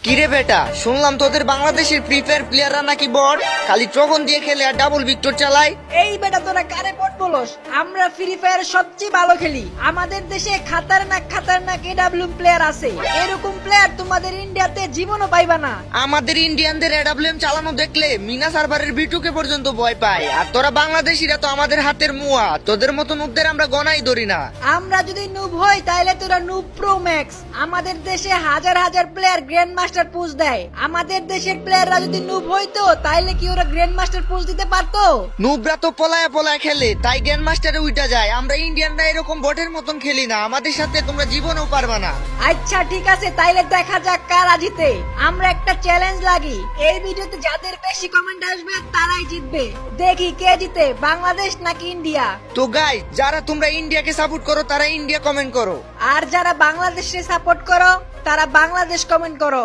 কিরে বেটা, শুনলাম তোদের বাংলাদেশের ফ্রি ফায়ার প্লেয়াররা নাকি বট, খালি ট্রগন দিয়ে খেলে আর ডাবল ভিক্টর চালায়। এই বেটা তোরা কারে পট বলস? আমরা ফ্রি ফায়ার সবচেয়ে ভালো খেলি। আমাদের দেশে খাতারনাক এডাব্লিউ প্লেয়ার আছে। এরকম প্লেয়ার তোমাদের ইন্ডিয়াতে জীবনও পাইবা না। আমাদের ইন্ডিয়ানদের এডাব্লিউএম চালানো দেখলে মিনা সার্ভারের বিটুকে পর্যন্ত ভয় পায়। আর তোরা বাংলাদেশিরা তো আমাদের হাতের মুয়া, তোদের মতো নুবদের আমরা গনাই ধরি না। আমরা যদি নুব হই তাহলে তোরা নুব প্রো ম্যাক্স। আমাদের দেশে হাজার হাজার প্লেয়ার গ্র্যান্ড মাস্টার পুশ দেয়। আমাদের দেশের প্লেয়াররা যদি নুব হইতো তাহলে কি ওরা গ্র্যান্ড মাস্টার পুশ দিতে পারতো? নুবরা তো পলায়া পলায়া খেলে, তাই গ্র্যান্ড মাস্টারে উইটা যায়। আমরা ইন্ডিয়ানরা এরকম বটের মতন খেলি না, আমাদের সাথে তোমরা জীবনেও পারবা না। আচ্ছা ঠিক আছে, তাইলে দেখা যাক কারা জিতে। আমরা একটা চ্যালেঞ্জ লাগি, এই ভিডিওতে যাদের বেশি কমেন্ট আসবে তারাই জিতবে। দেখি কে জিতে, বাংলাদেশ নাকি ইন্ডিয়া। তো গাইস, যারা তোমরা ইন্ডিয়াকে সাপোর্ট করো তারা ইন্ডিয়া কমেন্ট করো, আর যারা বাংলাদেশে সাপোর্ট করো তারা বাংলাদেশ কমেন্ট করো।